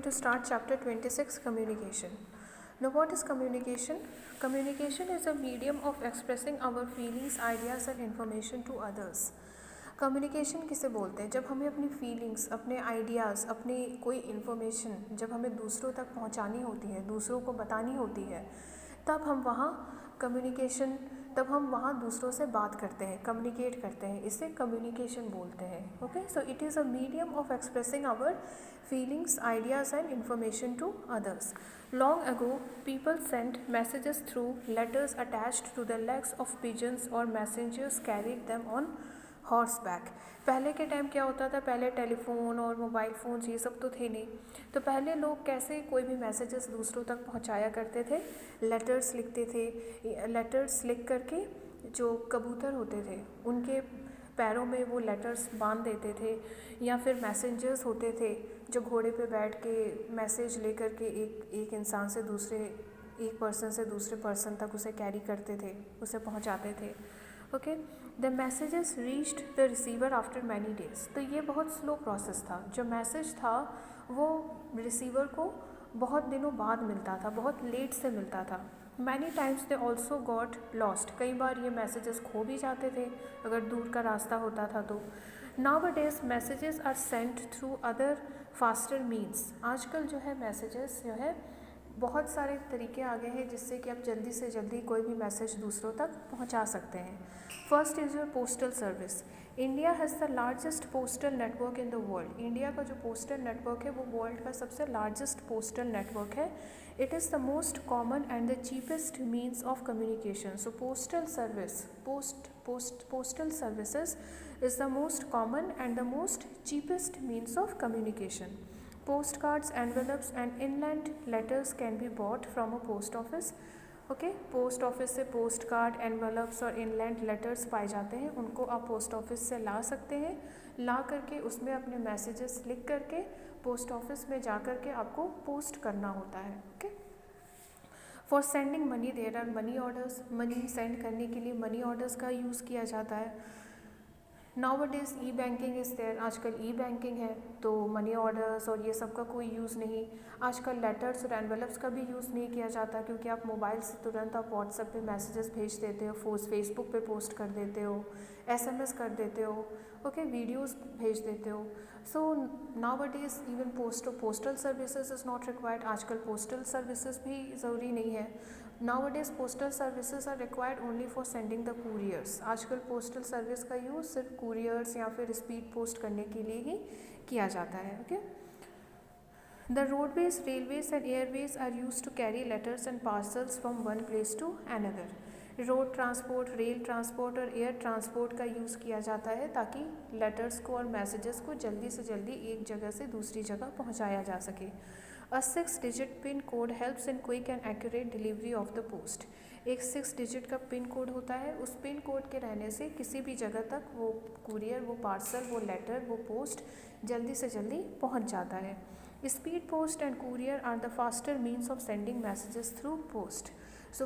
going to start chapter 26, communication. Now, what is communication? Communication is a medium of expressing our feelings, ideas and information to others. Communication किसे बोलते हैं? जब हमें अपनी feelings, अपने ideas, अपनी कोई इन्फॉर्मेशन जब हमें दूसरों तक पहुंचानी होती है, दूसरों को बतानी होती है, तब हम वहाँ दूसरों से बात करते हैं, कम्युनिकेट करते हैं, इसे कम्युनिकेशन बोलते हैं. Okay, so it is a medium of expressing our feelings, ideas and information to others. Long ago, people sent messages through letters attached to the legs of pigeons or messengers carried them on horseback. पहले के time क्या होता था? पहले telephone और mobile phones ये सब तो थे नहीं, तो पहले लोग कैसे कोई भी मैसेजेस दूसरों तक पहुंचाया करते थे? लेटर्स लिखते थे. लेटर्स लिख करके जो कबूतर होते थे उनके पैरों में वो लेटर्स बांध देते थे, या फिर मैसेंजर्स होते थे जो घोड़े पे बैठ के मैसेज लेकर के एक इंसान से एक पर्सन से दूसरे पर्सन तक उसे कैरी करते थे, उसे पहुंचाते थे. Okay, the messages reached the receiver after many days. तो ये बहुत स्लो प्रोसेस था. जो मैसेज था वो रिसीवर को बहुत दिनों बाद मिलता था, बहुत लेट से मिलता था. Many times they also got lost. कई बार ये मैसेजेस खो भी जाते थे अगर दूर का रास्ता होता था तो. Nowadays messages are sent through other faster means. आजकल जो है मैसेजेस जो है बहुत सारे तरीके आ गए हैं जिससे कि आप जल्दी से जल्दी कोई भी मैसेज दूसरों तक पहुंचा सकते हैं. First is your postal service. India has the largest postal network in the world. India का जो पोस्टल नेटवर्क है वो वर्ल्ड का सबसे लार्जेस्ट पोस्टल नेटवर्क है. It is the most common and the cheapest means of communication. So postal services is the most common and the most cheapest means of communication. Postcards, envelopes and inland letters can be bought from a post office. Okay, post office से post card, envelopes और inland letters पाए जाते हैं, उनको आप post office से ला सकते हैं. ला करके उसमें अपने मैसेजेस लिख करके पोस्ट ऑफिस में जा करके आपको पोस्ट करना होता है. Okay, for sending money there are money orders. Money send करने के लिए मनी ऑर्डर्स का यूज़ किया जाता है. नाउ-अ-डेज ई बैंकिंग इज़ देयर. आजकल ई बैंकिंग है तो मनी ऑर्डर्स और ये सब का कोई यूज़ नहीं. आजकल लेटर्स और एनवेलप्स का भी यूज़ नहीं किया जाता क्योंकि आप मोबाइल से तुरंत आप व्हाट्सएप पे मैसेजेस भेज देते हो, फेसबुक पे पोस्ट कर देते हो, एसएमएस कर देते हो, ओके, वीडियोस भेज देते हो. So nowadays even postal services is not required. आजकल पोस्टल सर्विसेज भी ज़रूरी नहीं है. Nowadays postal services are required only for sending the couriers. आजकल पोस्टल सर्विस का यूज़ सिर्फ couriers या फिर स्पीड पोस्ट करने के लिए ही किया जाता है. Okay, the roadways, railways and airways are use to carry letters and parcels from one place to another. Road transport, rail transport और एयर ट्रांसपोर्ट का यूज़ किया जाता है ताकि लेटर्स को और मैसेजेस को जल्दी से जल्दी एक जगह से दूसरी जगह पहुंचाया जा सके. A 6-digit pin code helps in quick and accurate delivery of the post. एक 6 डिजिट का पिन कोड होता है. उस पिन कोड के रहने से किसी भी जगह तक वो कुरियर, वो पार्सल, वो लेटर, वो पोस्ट जल्दी से जल्दी पहुंच जाता है. Speed post and courier are the faster means of sending messages through post. So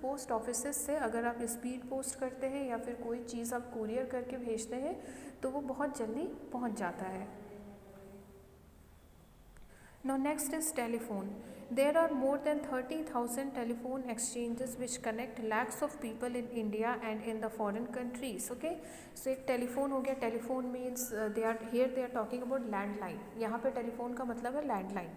post office से अगर आप स्पीड पोस्ट करते हैं या फिर कोई चीज़ आप कुरियर करके भेजते हैं तो वो बहुत जल्दी पहुंच जाता है. Now next is telephone. There are more than 30,000 telephone exchanges which connect lakhs of people in India and in the foreign countries. Okay, so एक टेलीफोन हो गया. Telephone means they are talking about landline. यहाँ पे telephone का मतलब है landline.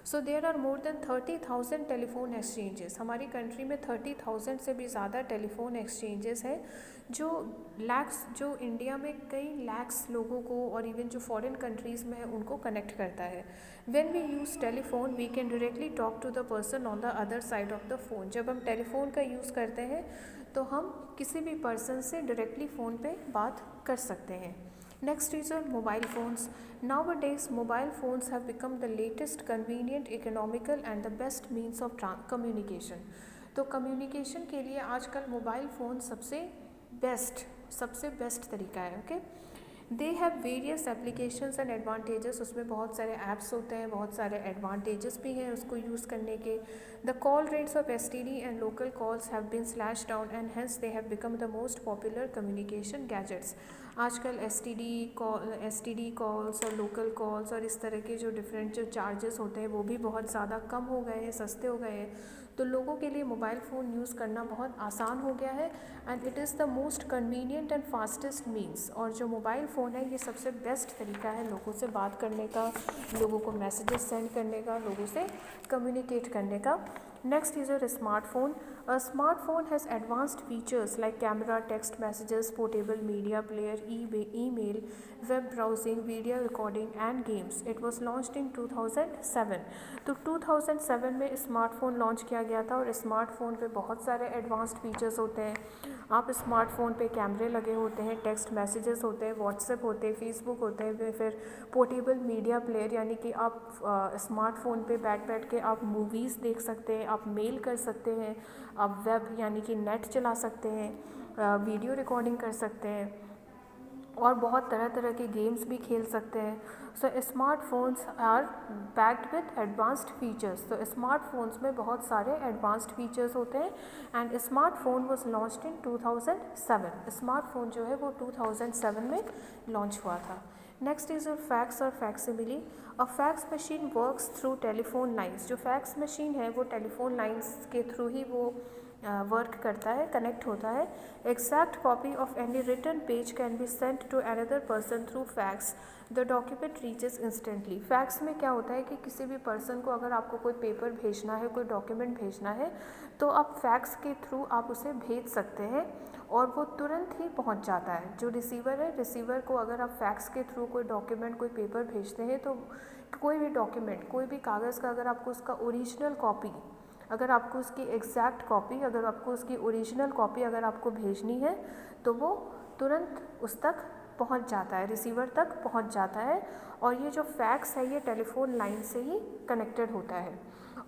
So there are more than 30,000 telephone exchanges. हमारी country में 30,000 से भी ज़्यादा टेलीफोन एक्सचेंजेस है जो इंडिया में कई लैक्स लोगों को और इवन जो फॉरेन कंट्रीज़ में है उनको कनेक्ट करता है. When we use telephone we can directly talk to the person on the other side of the phone. जब हम टेलीफोन का यूज़ करते हैं तो हम किसी भी पर्सन से डायरेक्टली फ़ोन पे बात कर सकते हैं. Next is mobile phones. Nowadays, mobile phones have become the latest, convenient, economical and the best means of communication. तो कम्युनिकेशन के लिए आजकल मोबाइल फ़ोन सबसे बेस्ट तरीका है. Okay, they have various applications and advantages. उसमें बहुत सारे ऐप्स होते हैं, बहुत सारे एडवांटेजेस भी हैं उसको यूज़ करने के. The call rates of STD and local calls have been slash down and hence they have become the most popular communication gadgets. आजकल एसटीडी कॉल्स और लोकल कॉल्स और इस तरह के जो डिफरेंट जो चार्जेस होते हैं वो भी बहुत ज़्यादा कम हो गए हैं, सस्ते हो गए हैं। तो लोगों के लिए मोबाइल फ़ोन यूज़ करना बहुत आसान हो गया है and it is the most convenient and fastest means. और जो मोबाइल फ़ोन है ये सबसे बेस्ट तरीका है लोगों से बात करने का, लोगों को मैसेजेस सेंड करने का, लोगों से कम्युनिकेट करने का। Next is your smartphone. A smartphone has advanced features like camera, text messages, portable media player, email, web browsing, video recording and games. It was launched in 2007. तो 2007 में स्मार्टफ़ोन लॉन्च किया गया था और स्मार्टफ़ोन पे बहुत सारे एडवांस्ड फीचर्स होते हैं। आप स्मार्टफ़ोन पे कैमरे लगे होते हैं, टेक्स्ट मैसेजेस होते हैं, व्हाट्सएप होते हैं, फेसबुक होते हैं, फिर पोर्टेबल मीडिया प्लेयर यानी कि आप स्मार्टफ़ोन पे बैठ के आप मूवीज़ देख सकते हैं, आप मेल कर सकते हैं, आप वेब यानी कि नेट चला सकते हैं, वीडियो रिकॉर्डिंग कर सकते हैं और बहुत तरह तरह के गेम्स भी खेल सकते हैं। So smartphones are packed with advanced features. तो स्मार्टफोन्स में बहुत सारे एडवांस्ड फीचर्स होते हैं and smartphone was launched in 2007। Smartphone जो है वो 2007 में लॉन्च हुआ था। नेक्स्ट इज़ फैक्स और facsimile. A fax machine works through telephone lines. जो फैक्स मशीन है वो टेलीफोन लाइंस के थ्रू ही वो वर्क करता है, कनेक्ट होता है। Exact copy of any written page can be sent to another person through fax. The document reaches instantly. Fax में क्या होता है कि किसी भी पर्सन को अगर आपको कोई पेपर भेजना है, कोई डॉक्यूमेंट भेजना है, तो आप फैक्स के थ्रू आप उसे भेज सकते हैं और वो तुरंत ही पहुंच जाता है। जो रिसीवर है, रिसीवर को अगर आप फैक्स के थ्रू कोई डॉक्यूमेंट, कोई पेपर भेजते हैं तो कोई भी डॉक्यूमेंट, कोई भी कागज़ का अगर आपको उसका ओरिजिनल कॉपी, अगर आपको उसकी एग्जैक्ट कॉपी, अगर आपको उसकी ओरिजिनल कॉपी अगर आपको भेजनी है तो वो तुरंत उस तक पहुंच जाता है, रिसीवर तक पहुंच जाता है। और ये जो फैक्स है ये टेलीफोन लाइन से ही कनेक्टेड होता है।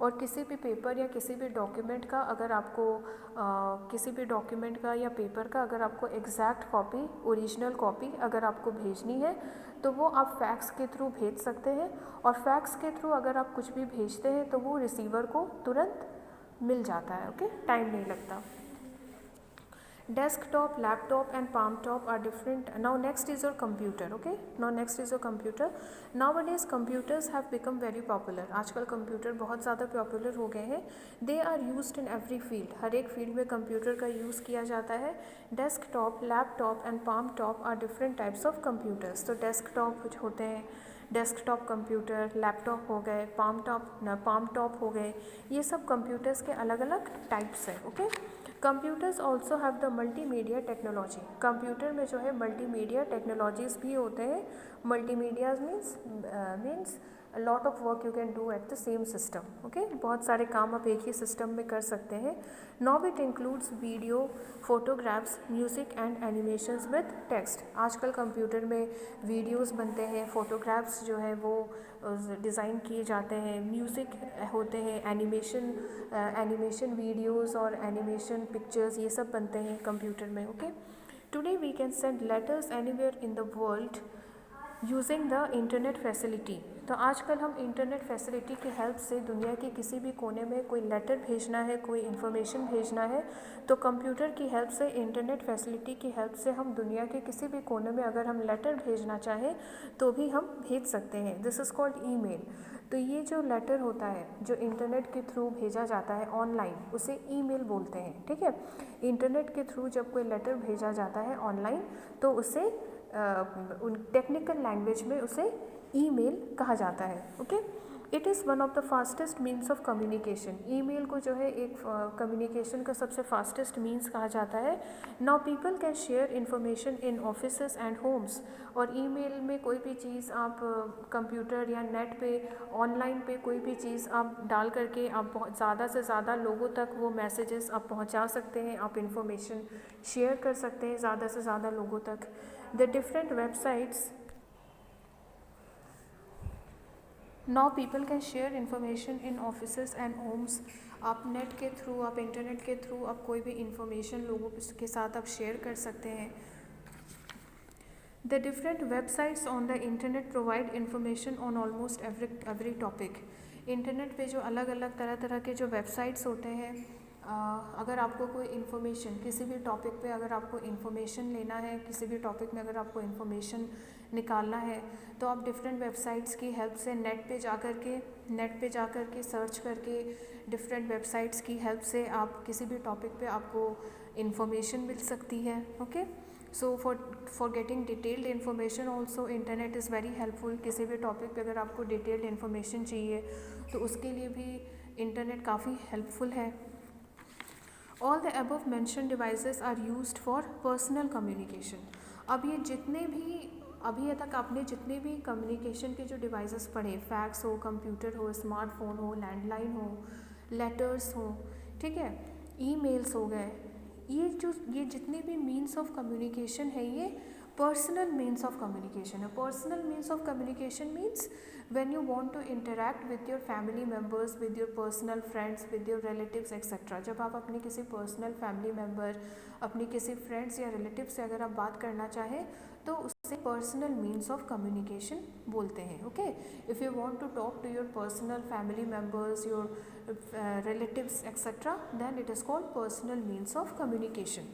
और किसी भी पेपर या किसी भी डॉक्यूमेंट का अगर आपको किसी भी डॉक्यूमेंट का या पेपर का अगर आपको एग्जैक्ट कॉपी, ओरिजिनल कॉपी अगर आपको भेजनी है तो वो आप फैक्स के थ्रू भेज सकते हैं। और फैक्स के थ्रू अगर आप कुछ भी भेजते हैं तो वो रिसीवर को तुरंत मिल जाता है। ओके, टाइम नहीं लगता। Desktop, laptop and palm top are different. Now next is your computer. Okay, now next is your computer. Nowadays computers have become very popular. आजकल कंप्यूटर बहुत ज़्यादा पॉपुलर हो गए हैं। They are used in every field. हर एक field में computer का use किया जाता है। Desktop, laptop and palm top are different types of computers. तो डेस्कटॉप कुछ होते हैं, डेस्कटॉप कंप्यूटर, लैपटॉप हो गए, पाम टॉप हो गए, ये सब कंप्यूटर्स के अलग अलग टाइप्स हैं। Okay, computers also have the multimedia technology. Computer में जो है मल्टीमीडिया टेक्नोलॉजीज़ भी होते हैं। Multimedia means lot of work you can do at the same system. Okay, बहुत सारे काम आप एक ही सिस्टम में कर सकते हैं। Now it includes video, photographs, music and animations with text. आजकल कंप्यूटर में वीडियोस बनते हैं, फोटोग्राफ्स जो है वो डिज़ाइन किए जाते हैं, म्यूज़िक होते हैं, एनिमेशन वीडियोस और एनिमेशन पिक्चर्स ये सब बनते हैं कंप्यूटर में। Okay, today we can send letters anywhere in the world using the internet facility. तो आजकल हम इंटरनेट फैसिलिटी की हेल्प से दुनिया के किसी भी कोने में कोई लेटर भेजना है, कोई इन्फॉर्मेशन भेजना है, तो कंप्यूटर की हेल्प से, इंटरनेट फैसिलिटी की हेल्प से हम दुनिया के किसी भी कोने में अगर हम लेटर भेजना चाहें तो भी हम भेज सकते हैं। This is called email. तो ये जो लेटर होता है जो इंटरनेट के थ्रू भेजा जाता है ऑनलाइन, उसे ईमेल बोलते हैं। ठीक है, इंटरनेट के थ्रू जब कोई लेटर भेजा जाता है ऑनलाइन तो उसे उन टेक्निकल लैंग्वेज में उसे ईमेल कहा जाता है। Okay, it is one of the fastest means of communication. Email को जो है एक कम्युनिकेशन का सबसे फास्टेस्ट मीन्स कहा जाता है। Now people can share information in offices and homes. और ईमेल में कोई भी चीज़ आप कंप्यूटर या नेट पे, ऑनलाइन पे कोई भी चीज़ आप डाल करके आप बहुत ज़्यादा से ज़्यादा लोगों तक वो मैसेजेस आप पहुंचा सकते हैं, आप इन्फॉर्मेशन शेयर कर सकते हैं ज़्यादा से ज़्यादा लोगों तक। The different websites, now people can share information in offices and homes. आप नेट के थ्रू, आप इंटरनेट के थ्रू आप कोई भी इंफॉर्मेशन लोगों के साथ आप शेयर कर सकते हैं। The different websites on the internet provide information on almost every topic. Internet पे जो अलग अलग तरह तरह के जो वेबसाइट्स होते हैं, अगर आपको कोई इन्फॉर्मेशन किसी भी टॉपिक पे अगर आपको इन्फॉर्मेशन लेना है, किसी भी टॉपिक में अगर आपको इन्फॉर्मेशन निकालना है, तो आप डिफरेंट वेबसाइट्स की हेल्प से नेट पे जा कर के सर्च करके डिफरेंट वेबसाइट्स की हेल्प से आप किसी भी टॉपिक पे आपको इन्फॉर्मेशन मिल सकती है. Okay, so for getting detailed information also internet is very helpful. किसी भी टॉपिक पे अगर आपको डिटेल्ड इन्फॉर्मेशन चाहिए तो उसके लिए भी इंटरनेट काफ़ी हेल्पफुल है. All the above mention devices are used for personal communication. अब ये जितने भी अभी तक आपने जितने भी कम्युनिकेशन के जो डिवाइसेस पढ़े, फैक्स हो, कंप्यूटर हो, स्मार्टफोन हो, लैंडलाइन हो, लेटर्स हो, ठीक है, ईमेल्स हो गए, ये जितने भी मीन्स ऑफ कम्युनिकेशन है ये पर्सनल मीन्स ऑफ कम्युनिकेशन है. Personal means of communication means when you want to interact with your family members, with your personal friends, with your relatives etc. जब आप अपने किसी पर्सनल फैमिली मेम्बर, अपने किसी friends या रिलेटिव से अगर आप बात करना चाहें तो उससे पर्सनल मीन्स ऑफ कम्युनिकेशन बोलते हैं. Okay, if you want to talk to your personal family members, your relatives etcetera, then it is called personal means of communication.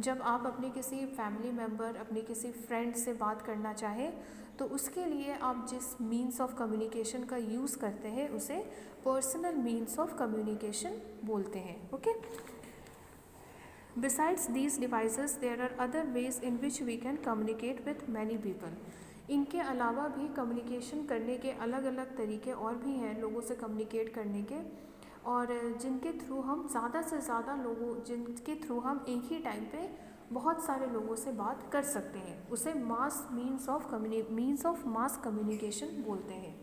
जब आप अपने किसी फैमिली मेम्बर, अपने किसी फ्रेंड से बात करना चाहें तो उसके लिए आप जिस मीन्स ऑफ कम्युनिकेशन का यूज़ करते हैं उसे पर्सनल मीन्स ऑफ कम्युनिकेशन बोलते हैं. Okay, besides these devices there are other ways in which we can communicate with many people. इनके अलावा भी कम्युनिकेशन करने के अलग अलग तरीके और भी हैं लोगों से कम्युनिकेट करने के, और जिनके थ्रू हम ज़्यादा से ज़्यादा जिनके थ्रू हम एक ही टाइम पे बहुत सारे लोगों से बात कर सकते हैं, उसे मीन्स ऑफ मास कम्युनिकेशन बोलते हैं.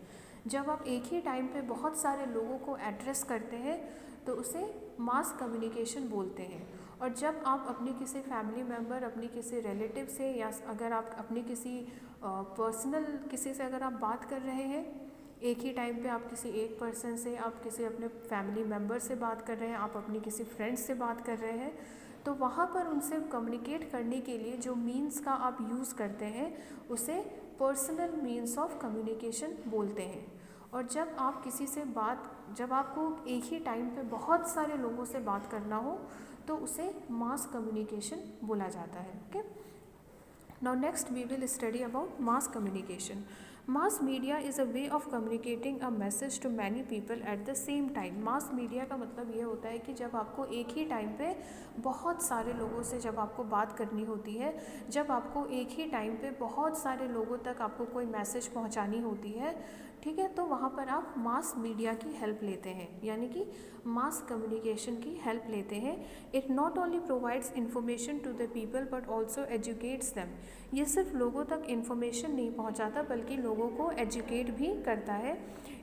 जब आप एक ही टाइम पे बहुत सारे लोगों को एड्रेस करते हैं तो उसे मास कम्युनिकेशन बोलते हैं. और जब आप अपने किसी फैमिली मेम्बर, अपने किसी रिलेटिव से, या अगर आप अपने किसी पर्सनल किसी से अगर आप बात कर रहे हैं एक ही टाइम पे, आप किसी एक पर्सन से, आप किसी अपने फैमिली मेम्बर से बात कर रहे हैं, आप अपनी किसी फ्रेंड से बात कर रहे हैं, तो वहाँ पर उनसे कम्युनिकेट करने के लिए जो मीन्स का आप यूज़ करते हैं उसे पर्सनल मीन्स ऑफ कम्युनिकेशन बोलते हैं. और जब आप किसी से जब आपको एक ही टाइम पे बहुत सारे लोगों से बात करना हो तो उसे मास कम्युनिकेशन बोला जाता है. Okay, now next we will study about mass communication. Mass media is a way of communicating a message to many people at the same time. Mass media का मतलब ये होता है कि जब आपको एक ही टाइम पे बहुत सारे लोगों से जब आपको बात करनी होती है, जब आपको एक ही टाइम पे बहुत सारे लोगों तक आपको कोई मैसेज पहुंचानी होती है, ठीक है, तो वहाँ पर आप मास मीडिया की हेल्प लेते हैं, यानी कि मास कम्युनिकेशन की हेल्प लेते हैं. It not only provides information to the people but also educates them. ये सिर्फ लोगों तक इन्फॉर्मेशन नहीं पहुंचाता बल्कि लोगों को एजुकेट भी करता है.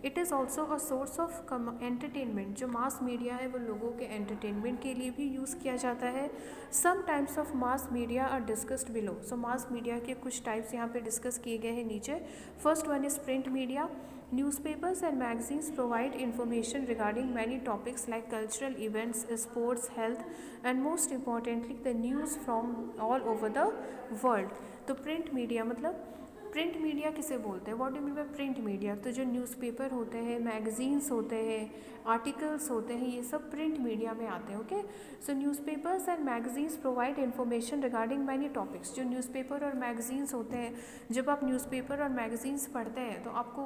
It is also a source of entertainment. जो मास मीडिया है वो लोगों के एंटरटेनमेंट के लिए भी यूज़ किया जाता है. Some types of mass media are discussed below. So mass media के कुछ टाइप्स यहाँ पे डिस्कस किए गए हैं नीचे. First one is print media. Newspapers and magazines provide information regarding many topics like cultural events, sports, health, and most importantly the news from all over the world. तो print media मतलब print media किसे बोलते हैं, what do mean by print media. तो जो newspaper होते हैं, magazines होते हैं, आर्टिकल्स होते हैं, ये सब प्रिंट मीडिया में आते हैं. Okay, so newspapers and magazines provide information regarding many topics. जो न्यूज़पेपर और मैगजीन्स होते हैं, जब आप न्यूज़पेपर और मैगजीन्स पढ़ते हैं तो आपको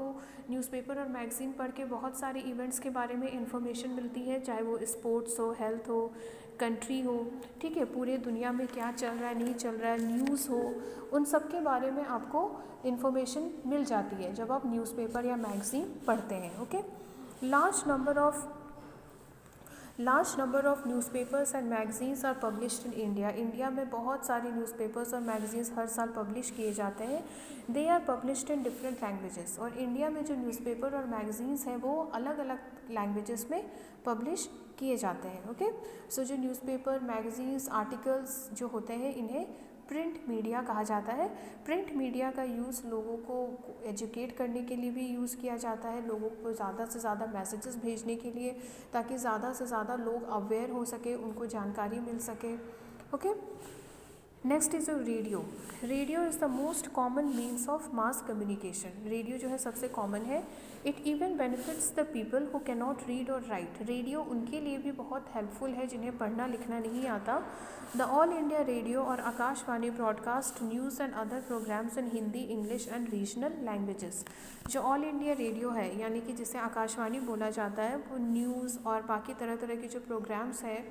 न्यूज़पेपर और मैगज़ीन पढ़ के बहुत सारे इवेंट्स के बारे में इन्फॉर्मेशन मिलती है, चाहे वो स्पोर्ट्स हो, हेल्थ हो, कंट्री हो, ठीक है, पूरे दुनिया में क्या चल रहा है, नहीं चल रहा है, न्यूज़ हो, उन सब के बारे में आपको इन्फॉर्मेशन मिल जाती है जब आप न्यूज़पेपर या मैगज़ीन पढ़ते हैं. Okay, large number of newspapers and magazines are published in India. India में बहुत सारे न्यूज़पेपर्स और मैगजीन्स हर साल पब्लिश किए जाते हैं. They are published in different languages. और इंडिया में जो न्यूज़पेपर और मैगजीन्स हैं वो अलग अलग लैंग्वेजेस में पब्लिश किए जाते हैं. ओके, सो जो न्यूज़पेपर, मैगजीन्स, आर्टिकल्स जो होते हैं इन्हें प्रिंट मीडिया कहा जाता है. प्रिंट मीडिया का यूज़ लोगों को एजुकेट करने के लिए भी यूज़ किया जाता है, लोगों को ज़्यादा से ज़्यादा मैसेजेस भेजने के लिए, ताकि ज़्यादा से ज़्यादा लोग अवेयर हो सके, उनको जानकारी मिल सके. Okay, next is radio. Radio is the most common means of mass communication. Radio जो है सबसे कॉमन है. It even benefits the people who can not read और राइट। रेडियो उनके लिए भी बहुत हेल्पफुल है जिन्हें पढ़ना लिखना नहीं आता। द ऑल इंडिया रेडियो और Akashvani broadcast news and other programmes in Hindi, English and regional languages. जो ऑल इंडिया रेडियो है यानी कि जिसे आकाशवाणी बोला जाता है, वो न्यूज़ और बाकी तरह तरह के जो प्रोग्राम्स हैं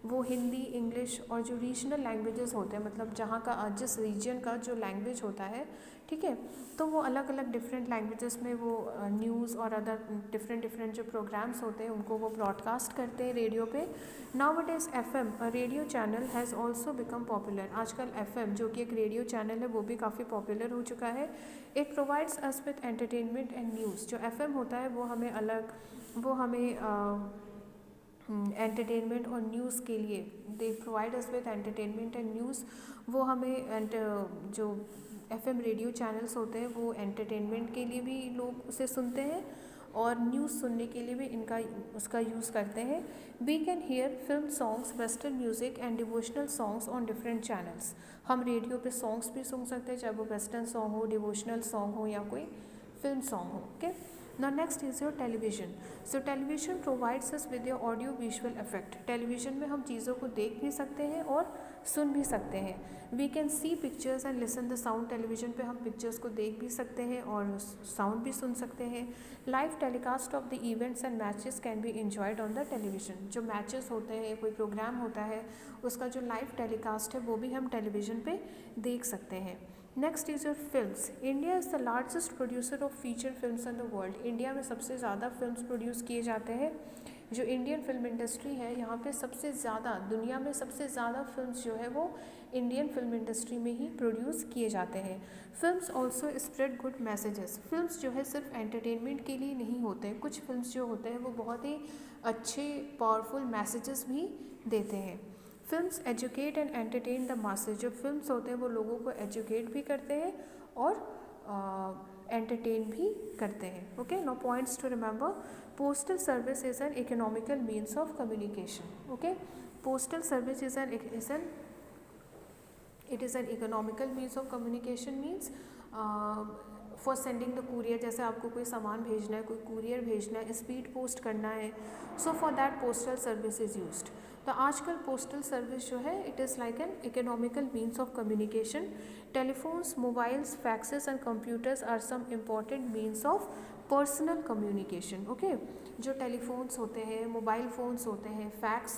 वो हिंदी, इंग्लिश और जो रीजनल लैंग्वेजेस होते हैं, मतलब जहाँ का जिस रीजन का जो लैंग्वेज होता है, ठीक है, तो वो अलग अलग डिफरेंट लैंग्वेजेस में वो न्यूज़ और अदर डिफरेंट डिफरेंट जो प्रोग्राम्स होते हैं उनको वो ब्रॉडकास्ट करते हैं रेडियो पे। Nowadays FM a radio channel has also become popular. आजकल FM जो कि एक रेडियो चैनल है वो भी काफ़ी पॉपुलर हो चुका है। It provides us with entertainment and news. जो FM होता है वो हमें एंटरटेनमेंट और न्यूज़ के लिए, they provide us with entertainment and news. वो हमें जो FM रेडियो चैनल्स होते हैं वो एंटरटेनमेंट के लिए भी लोग उसे सुनते हैं और न्यूज़ सुनने के लिए भी उसका यूज़ करते हैं। We can hear film songs, western music and devotional songs on different channels. हम रेडियो पे सॉन्ग्स भी सुन सकते हैं, चाहे वो वेस्टर्न सॉन्ग हो, डिवोशनल सॉन्ग हो या कोई फिल्म सॉन्ग हो। Okay, now next is your television. So television provides us with your audio visual effect. Television में हम चीज़ों को देख भी सकते हैं और सुन भी सकते हैं। We can see pictures and listen the sound. Television पे हम पिक्चर्स को देख भी सकते हैं और साउंड भी सुन सकते हैं। Live telecast of the events and matches can be enjoyed on the television. जो मैचेस होते हैं, कोई प्रोग्राम होता है, उसका जो लाइव टेलीकास्ट है वो भी हम टेलीविजन पे देख सकते हैं। Next is your films. India is the largest producer of feature films in the world. India में सबसे ज़्यादा फिल्म्स प्रोड्यूस किए जाते हैं। जो इंडियन फिल्म इंडस्ट्री है, यहाँ पे सबसे ज़्यादा, दुनिया में सबसे ज़्यादा फिल्म्स जो है वो इंडियन फिल्म इंडस्ट्री में ही प्रोड्यूस किए जाते हैं। Films also spread good messages. Films जो है सिर्फ एंटरटेनमेंट के लिए नहीं होते हैं, कुछ फिल्म्स जो होते हैं वो बहुत ही अच्छे पावरफुल मैसेजेस भी देते हैं। Films educate and entertain the masses. जो फिल्म्स होते हैं वो लोगों को एजुकेट भी करते हैं और एंटरटेन भी करते हैं। Okay, no points to remember. Postal service is an economical means of communication. Okay, postal service is an economical means of communication. Means for sending the courier, जैसे आपको कोई सामान भेजना है, कोई कुरियर भेजना है, स्पीड पोस्ट करना है, so for that postal service is used. तो आजकल पोस्टल सर्विस जो है it is like an economical means of communication. Telephones, mobiles, faxes and computers are some important means of personal communication. Okay, जो telephones होते हैं, mobile phones होते हैं, fax